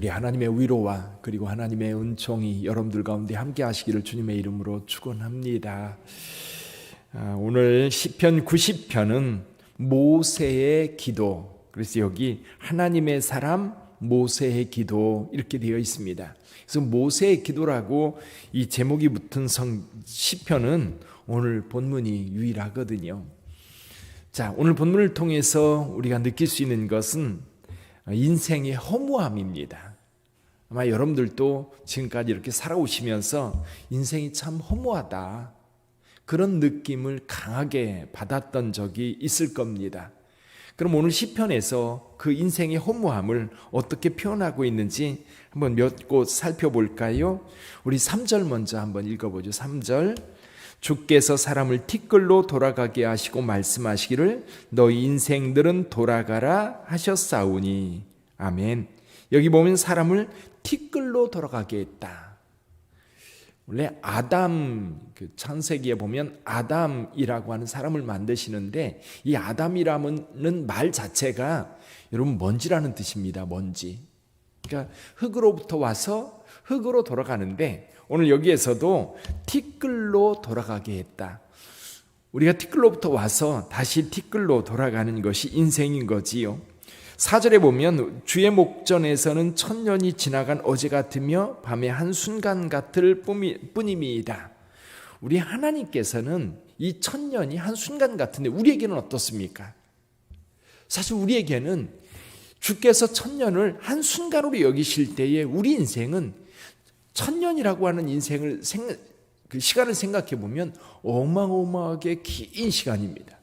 우리 하나님의 위로와 그리고 하나님의 은총이 여러분들 가운데 함께 하시기를 주님의 이름으로 축원합니다. 오늘 시편 90편은 모세의 기도, 그래서 여기 하나님의 사람 모세의 기도 이렇게 되어 있습니다. 그래서 모세의 기도라고 이 제목이 붙은 시편은 오늘 본문이 유일하거든요. 자, 오늘 본문을 통해서 우리가 느낄 수 있는 것은 인생의 허무함입니다. 아마 여러분들도 지금까지 이렇게 살아오시면서 인생이 참 허무하다, 그런 느낌을 강하게 받았던 적이 있을 겁니다. 그럼 오늘 시편에서 그 인생의 허무함을 어떻게 표현하고 있는지 한번 몇 곳 살펴볼까요? 우리 3절 먼저 한번 읽어보죠. 3절, 주께서 사람을 티끌로 돌아가게 하시고 말씀하시기를 너희 인생들은 돌아가라 하셨사오니. 아멘. 여기 보면 사람을 티끌로 돌아가게 했다. 원래 아담, 창세기에 보면 아담이라고 하는 사람을 만드시는데, 이 아담이라는 말 자체가 여러분 먼지라는 뜻입니다. 먼지. 그러니까 흙으로부터 와서 흙으로 돌아가는데, 오늘 여기에서도 티끌로 돌아가게 했다. 우리가 티끌로부터 와서 다시 티끌로 돌아가는 것이 인생인 거지요. 4절에 보면 주의 목전에서는 천년이 지나간 어제 같으며 밤의 한순간 같을 뿐임이다. 우리 하나님께서는 이 천년이 한순간 같은데 우리에게는 어떻습니까? 사실 우리에게는 주께서 천년을 한순간으로 여기실 때에 우리 인생은 천년이라고 하는 인생을 그 시간을 생각해 보면 어마어마하게 긴 시간입니다.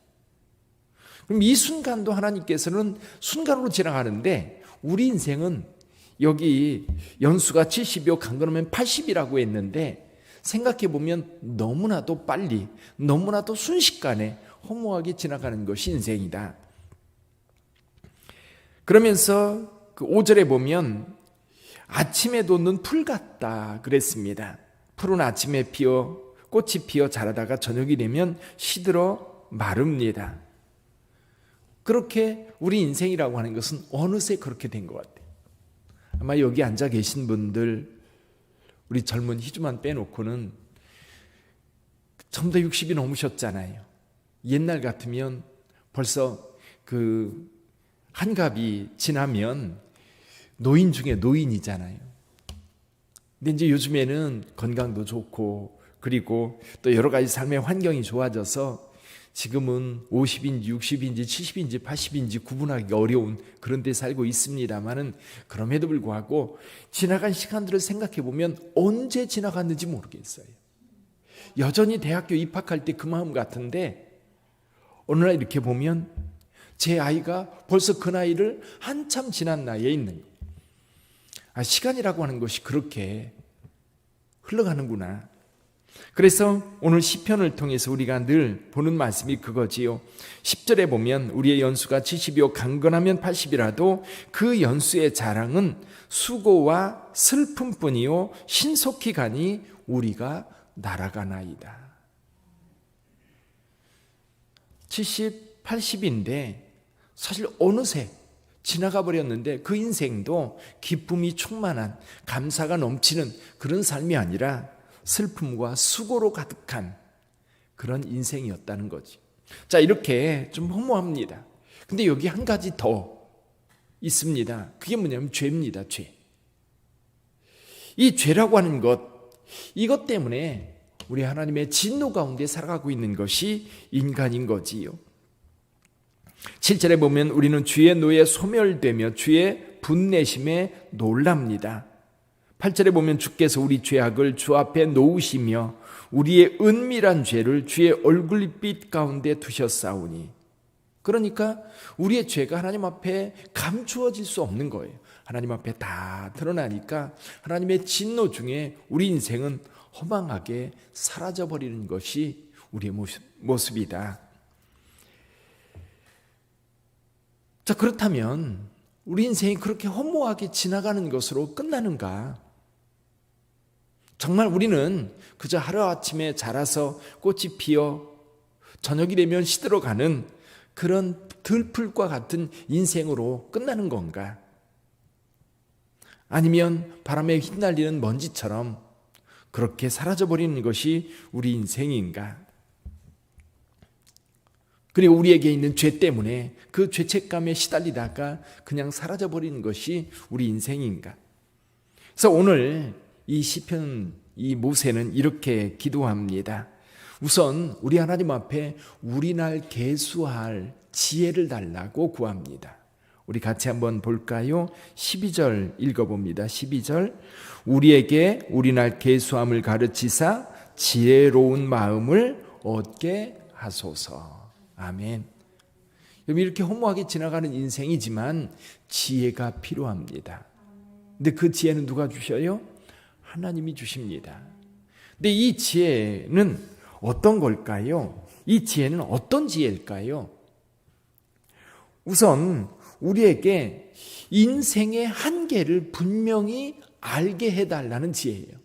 그럼 이 순간도 하나님께서는 순간으로 지나가는데, 우리 인생은 여기 연수가 70이요 강건하면 80이라고 했는데, 생각해 보면 너무나도 빨리, 너무나도 순식간에 허무하게 지나가는 것이 인생이다. 그러면서 그 5절에 보면 아침에 돋는 풀 같다 그랬습니다. 풀은 아침에 꽃이 피어 자라다가 저녁이 되면 시들어 마릅니다. 그렇게 우리 인생이라고 하는 것은 어느새 그렇게 된 것 같아요. 아마 여기 앉아 계신 분들, 우리 젊은 희주만 빼놓고는 전부 다 60이 넘으셨잖아요. 옛날 같으면 벌써 그 한갑이 지나면 노인 중에 노인이잖아요. 근데 이제 요즘에는 건강도 좋고 그리고 또 여러 가지 삶의 환경이 좋아져서 지금은 50인지 60인지 70인지 80인지 구분하기가 어려운 그런 데 살고 있습니다만은, 그럼에도 불구하고 지나간 시간들을 생각해 보면 언제 지나갔는지 모르겠어요. 여전히 대학교 입학할 때 그 마음 같은데, 어느 날 이렇게 보면 제 아이가 벌써 그 나이를 한참 지난 나이에 있는 거예요. 시간이라고 하는 것이 그렇게 흘러가는구나. 그래서 오늘 시편을 통해서 우리가 늘 보는 말씀이 그거지요. 10절에 보면 우리의 연수가 70이요 강건하면 80이라도 그 연수의 자랑은 수고와 슬픔뿐이요 신속히 가니 우리가 날아가나이다. 70, 80인데 사실 어느새 지나가 버렸는데, 그 인생도 기쁨이 충만한, 감사가 넘치는 그런 삶이 아니라 슬픔과 수고로 가득한 그런 인생이었다는 거지. 자, 이렇게 좀 허무합니다. 근데 여기 한 가지 더 있습니다. 그게 뭐냐면 죄입니다. 죄. 이 죄라고 하는 것, 이것 때문에 우리 하나님의 진노 가운데 살아가고 있는 것이 인간인 거지요. 7절에 보면 우리는 주의 노에 소멸되며 주의 분내심에 놀랍니다. 8절에 보면 주께서 우리 죄악을 주 앞에 놓으시며 우리의 은밀한 죄를 주의 얼굴빛 가운데 두셨사오니. 그러니까 우리의 죄가 하나님 앞에 감추어질 수 없는 거예요. 하나님 앞에 다 드러나니까 하나님의 진노 중에 우리 인생은 허망하게 사라져버리는 것이 우리의 모습이다. 자, 그렇다면 우리 인생이 그렇게 허무하게 지나가는 것으로 끝나는가? 정말 우리는 그저 하루아침에 자라서 꽃이 피어 저녁이 되면 시들어가는 그런 들풀과 같은 인생으로 끝나는 건가? 아니면 바람에 휘날리는 먼지처럼 그렇게 사라져버리는 것이 우리 인생인가? 그리고 우리에게 있는 죄 때문에 그 죄책감에 시달리다가 그냥 사라져버리는 것이 우리 인생인가? 그래서 오늘 이 시편 이 모세는 이렇게 기도합니다. 우선 우리 하나님 앞에 우리 날 계수할 지혜를 달라고 구합니다. 우리 같이 한번 볼까요? 12절 읽어봅니다. 12절 우리에게 우리 날 계수함을 가르치사 지혜로운 마음을 얻게 하소서. 아멘. 이렇게 허무하게 지나가는 인생이지만 지혜가 필요합니다. 근데 그 지혜는 누가 주셔요? 하나님이 주십니다. 근데 이 지혜는 어떤 걸까요? 이 지혜는 어떤 지혜일까요? 우선 우리에게 인생의 한계를 분명히 알게 해달라는 지혜예요.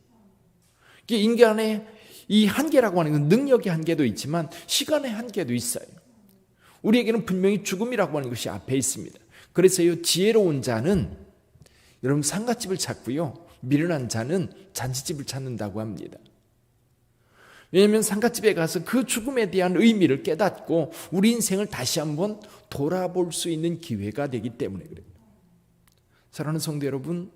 인간의 이 한계라고 하는 건 능력의 한계도 있지만 시간의 한계도 있어요. 우리에게는 분명히 죽음이라고 하는 것이 앞에 있습니다. 그래서요, 지혜로운 자는 여러분 상갓집을 찾고요, 미련한 자는 잔치집을 찾는다고 합니다. 왜냐하면 상갓집에 가서 그 죽음에 대한 의미를 깨닫고 우리 인생을 다시 한번 돌아볼 수 있는 기회가 되기 때문에 그래요. 사랑하는 성도 여러분,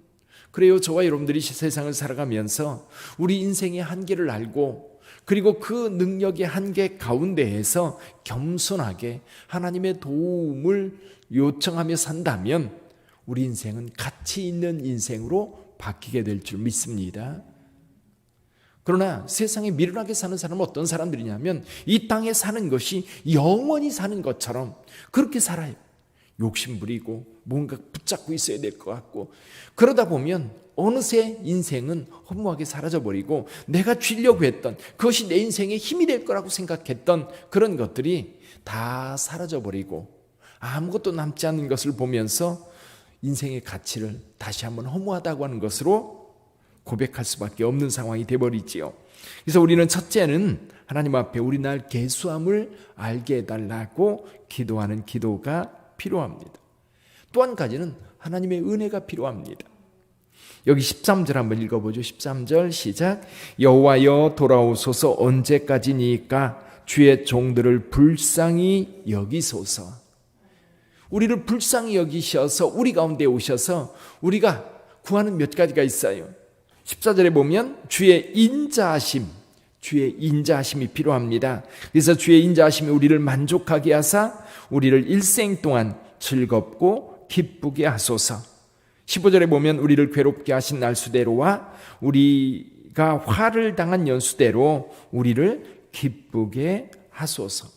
그래요, 저와 여러분들이 세상을 살아가면서 우리 인생의 한계를 알고 그리고 그 능력의 한계 가운데에서 겸손하게 하나님의 도움을 요청하며 산다면 우리 인생은 가치 있는 인생으로 바뀌게 될 줄 믿습니다. 그러나 세상에 미련하게 사는 사람은 어떤 사람들이냐면 이 땅에 사는 것이 영원히 사는 것처럼 그렇게 살아요. 욕심 부리고 뭔가 붙잡고 있어야 될 것 같고, 그러다 보면 어느새 인생은 허무하게 사라져버리고 내가 쥐려고 했던 그것이 내 인생의 힘이 될 거라고 생각했던 그런 것들이 다 사라져버리고 아무것도 남지 않는 것을 보면서 인생의 가치를 다시 한번 허무하다고 하는 것으로 고백할 수밖에 없는 상황이 되어버리지요. 그래서 우리는 첫째는 하나님 앞에 우리 날 계수함을 알게 해달라고 기도하는 기도가 필요합니다. 또 한 가지는 하나님의 은혜가 필요합니다. 여기 13절 한번 읽어보죠. 13절 시작. 여호와여 돌아오소서. 언제까지니까 주의 종들을 불쌍히 여기소서. 우리를 불쌍히 여기셔서 우리 가운데 오셔서 우리가 구하는 몇 가지가 있어요. 14절에 보면 주의 인자하심이 필요합니다. 그래서 주의 인자하심이 우리를 만족하게 하사 우리를 일생 동안 즐겁고 기쁘게 하소서. 15절에 보면 우리를 괴롭게 하신 날수대로와 우리가 화를 당한 연수대로 우리를 기쁘게 하소서.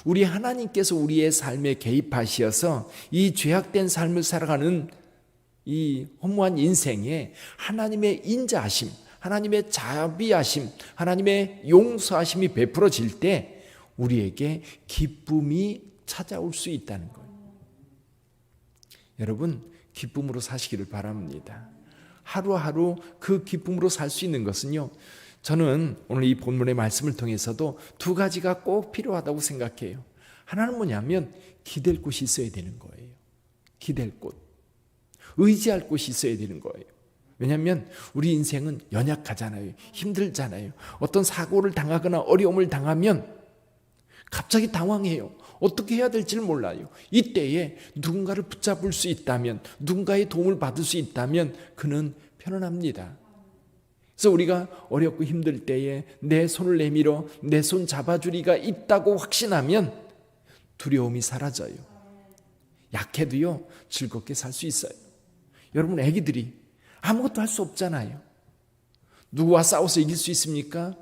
우리 하나님께서 우리의 삶에 개입하셔서 이 죄악된 삶을 살아가는 이 허무한 인생에 하나님의 인자하심, 하나님의 자비하심, 하나님의 용서하심이 베풀어질 때 우리에게 기쁨이 찾아올 수 있다는 거예요. 여러분, 기쁨으로 사시기를 바랍니다. 하루하루 그 기쁨으로 살 수 있는 것은요, 저는 오늘 이 본문의 말씀을 통해서도 두 가지가 꼭 필요하다고 생각해요. 하나는 뭐냐면 기댈 곳이 있어야 되는 거예요. 기댈 곳, 의지할 곳이 있어야 되는 거예요. 왜냐하면 우리 인생은 연약하잖아요. 힘들잖아요. 어떤 사고를 당하거나 어려움을 당하면 갑자기 당황해요. 어떻게 해야 될지를 몰라요. 이때에 누군가를 붙잡을 수 있다면, 누군가의 도움을 받을 수 있다면 그는 편안합니다. 그래서 우리가 어렵고 힘들 때에 내 손을 내밀어 내 손 잡아주리가 있다고 확신하면 두려움이 사라져요. 약해도요, 즐겁게 살 수 있어요. 여러분, 애기들이 아무것도 할 수 없잖아요. 누구와 싸워서 이길 수 있습니까?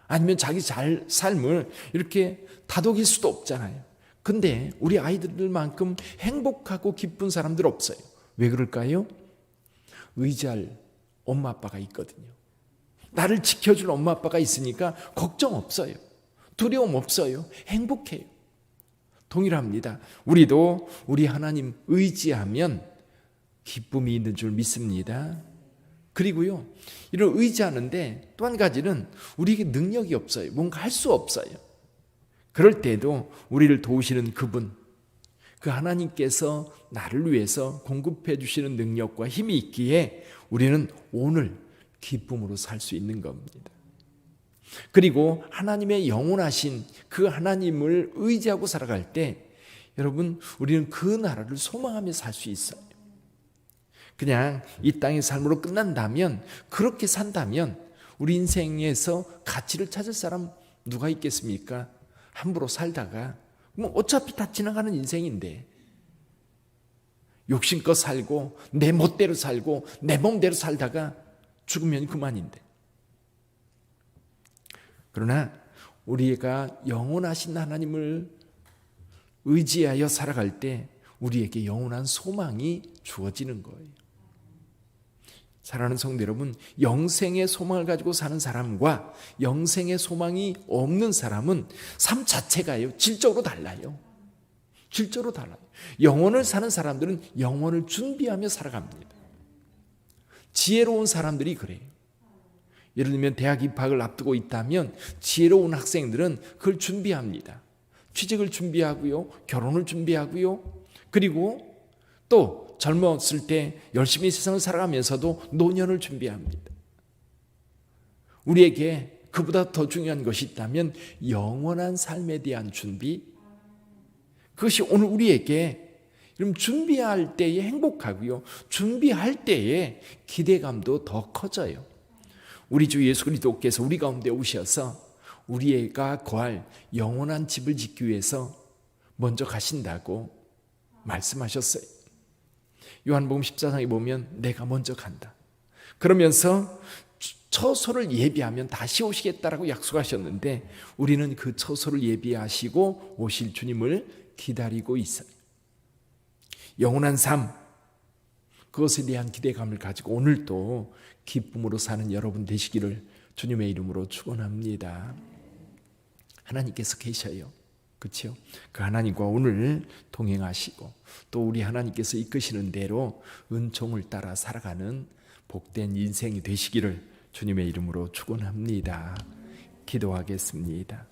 아니면 자기 삶을 이렇게 다독일 수도 없잖아요. 근데 우리 아이들만큼 행복하고 기쁜 사람들 없어요. 왜 그럴까요? 의지할 엄마 아빠가 있거든요. 나를 지켜줄 엄마 아빠가 있으니까 걱정 없어요. 두려움 없어요. 행복해요. 동일합니다. 우리도 우리 하나님 의지하면 기쁨이 있는 줄 믿습니다. 그리고요, 이런 의지하는데 또 한 가지는 우리에게 능력이 없어요. 뭔가 할 수 없어요. 그럴 때도 우리를 도우시는 그 하나님께서 나를 위해서 공급해 주시는 능력과 힘이 있기에 우리는 오늘 기쁨으로 살 수 있는 겁니다. 그리고 하나님의 영원하신 그 하나님을 의지하고 살아갈 때 여러분, 우리는 그 나라를 소망하며 살 수 있어요. 그냥 이 땅의 삶으로 끝난다면, 그렇게 산다면 우리 인생에서 가치를 찾을 사람 누가 있겠습니까? 함부로 살다가 뭐 어차피 다 지나가는 인생인데 욕심껏 살고 내 멋대로 살고 내 몸대로 살다가 죽으면 그만인데. 그러나 우리가 영원하신 하나님을 의지하여 살아갈 때 우리에게 영원한 소망이 주어지는 거예요. 사랑하는 성도 여러분, 영생의 소망을 가지고 사는 사람과 영생의 소망이 없는 사람은 삶 자체가요, 질적으로 달라요. 질적으로 달라요. 영혼을 사는 사람들은 영혼을 준비하며 살아갑니다. 지혜로운 사람들이 그래요. 예를 들면 대학 입학을 앞두고 있다면 지혜로운 학생들은 그걸 준비합니다. 취직을 준비하고요, 결혼을 준비하고요, 그리고 또 젊었을 때 열심히 세상을 살아가면서도 노년을 준비합니다. 우리에게 그보다 더 중요한 것이 있다면 영원한 삶에 대한 준비, 그것이 오늘 우리에게 준비할 때에 행복하고요, 준비할 때에 기대감도 더 커져요. 우리 주 예수 그리스도께서 우리 가운데 오셔서 우리가 거할 영원한 집을 짓기 위해서 먼저 가신다고 말씀하셨어요. 요한복음 14장에 보면 내가 먼저 간다. 그러면서 처소를 예비하면 다시 오시겠다라고 약속하셨는데 우리는 그 처소를 예비하시고 오실 주님을 기다리고 있어요. 영원한 삶, 그것에 대한 기대감을 가지고 오늘도 기쁨으로 사는 여러분 되시기를 주님의 이름으로 축원합니다. 하나님께서 계셔요. 그렇죠? 그 하나님과 오늘 동행하시고 또 우리 하나님께서 이끄시는 대로 은총을 따라 살아가는 복된 인생이 되시기를 주님의 이름으로 축원합니다. 기도하겠습니다.